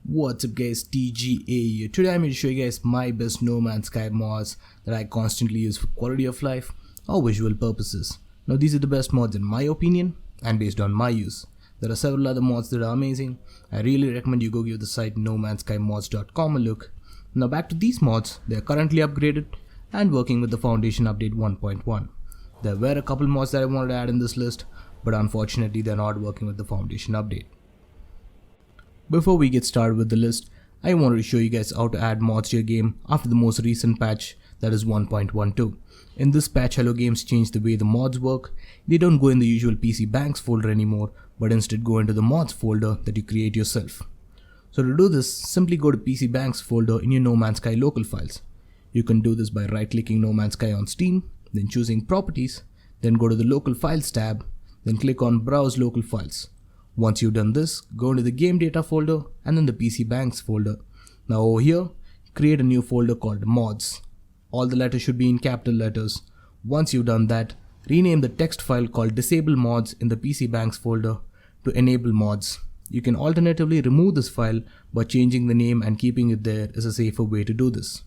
What's up guys, TGA here. Today I'm going to show you guys my best No Man's Sky mods that I constantly use for quality of life or visual purposes. Now these are the best mods in my opinion and based on my use. There are several other mods that are amazing. I really recommend you go give the site nomanskymods.com a look. Now back to these mods, they are currently upgraded and working with the Foundation update 1.1. There were a couple mods that I wanted to add in this list, but unfortunately they're not working with the Foundation update. Before we get started with the list, I wanted to show you guys how to add mods to your game after the most recent patch, that is 1.12. In this patch, Hello Games changed the way the mods work. They don't go in the usual PC Banks folder anymore, but instead go into the mods folder that you create yourself. So to do this, simply go to PC Banks folder in your No Man's Sky local files. You can do this by right-clicking No Man's Sky on Steam, then choosing Properties, then go to the Local Files tab, then click on Browse Local Files. Once you've done this, go into the Game Data folder and then the PC Banks folder. Now over here, create a new folder called Mods. All the letters should be in capital letters. Once you've done that, rename the text file called Disable Mods in the PC Banks folder to Enable Mods. You can alternatively remove this file, but changing the name and keeping it there is a safer way to do this.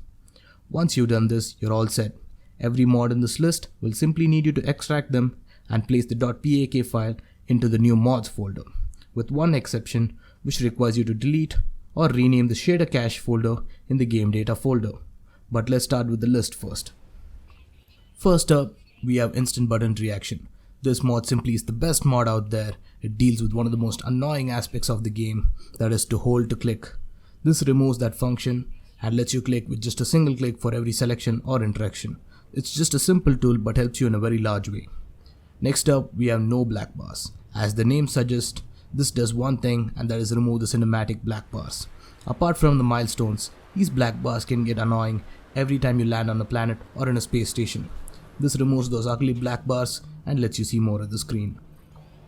Once you've done this, you're all set. Every mod in this list will simply need you to extract them and place the .pak file into the new mods folder, with one exception which requires you to delete or rename the shader cache folder in the game data folder. But let's start with the list first. First up, we have instant button reaction. This mod simply is the best mod out there. It deals with one of the most annoying aspects of the game, that is to hold to click. This removes that function and lets you click with just a single click for every selection or interaction. It's just a simple tool but helps you in a very large way. Next up, we have no black bars. As the name suggests, this does one thing, and that is remove the cinematic black bars. Apart from the milestones, these black bars can get annoying every time you land on a planet or in a space station. This removes those ugly black bars and lets you see more of the screen.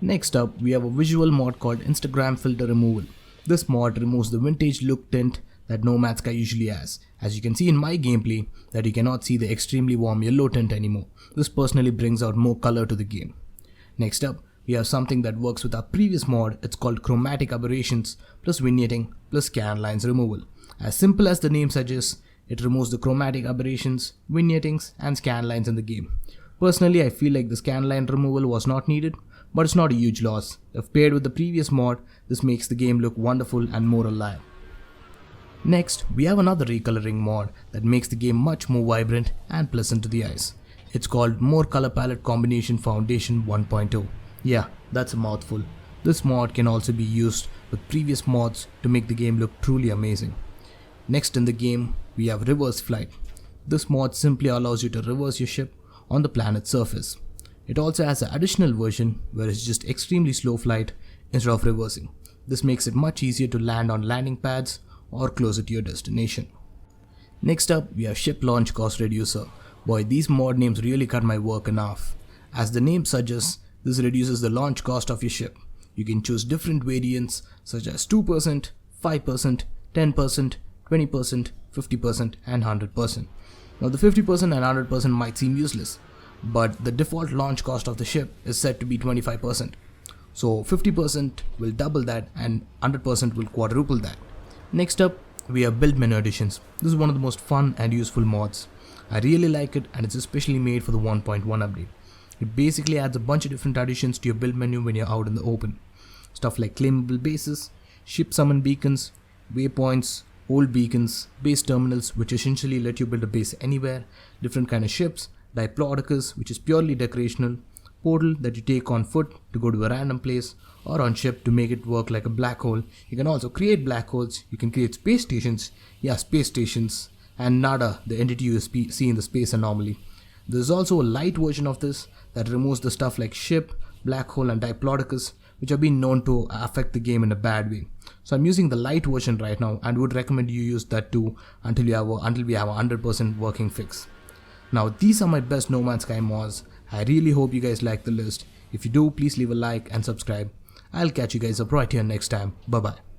Next up, we have a visual mod called Instagram Filter Removal. This mod removes the vintage look tint that No Man's Sky usually has. As you can see in my gameplay, that you cannot see the extremely warm yellow tint anymore. This personally brings out more color to the game. Next up, we have something that works with our previous mod. It's called Chromatic Aberrations plus Vignetting plus Scan Lines Removal. As simple as the name suggests, it removes the chromatic aberrations, vignettings and scan lines in the game. Personally, I feel like the scan line removal was not needed, but it's not a huge loss. If paired with the previous mod, this makes the game look wonderful and more alive. Next, we have another recoloring mod that makes the game much more vibrant and pleasant to the eyes. It's called More Color Palette Combination Foundation 1.0. Yeah, that's a mouthful. This mod can also be used with previous mods to make the game look truly amazing. Next in the game, we have Reverse Flight. This mod simply allows you to reverse your ship on the planet's surface. It also has an additional version where it's just extremely slow flight instead of reversing. This makes it much easier to land on landing pads or closer to your destination. Next up, we have Ship Launch Cost Reducer. Boy, these mod names really cut my work in half. As the name suggests, this reduces the launch cost of your ship. You can choose different variants such as 2%, 5%, 10%, 20%, 50% and 100%. Now the 50% and 100% might seem useless, but the default launch cost of the ship is set to be 25%. So 50% will double that and 100% will quadruple that. Next up, we have Build Menu additions. This is one of the most fun and useful mods. I really like it and it's especially made for the 1.1 update. It basically adds a bunch of different additions to your build menu when you're out in the open. Stuff like claimable bases, ship summon beacons, waypoints, old beacons, base terminals which essentially let you build a base anywhere, different kind of ships, diplodocus which is purely decorational, portal that you take on foot to go to a random place or on ship to make it work like a black hole. You can also create black holes, you can create space stations, and NADA, the entity you see in the space anomaly. There's also a light version of this that removes the stuff like ship, black hole and diplodocus which have been known to affect the game in a bad way. So I'm using the light version right now and would recommend you use that too until we have a 100% working fix. Now these are my best No Man's Sky mods. I really hope you guys like the list. If you do, please leave a like and subscribe. I'll catch you guys up right here next time. Bye bye.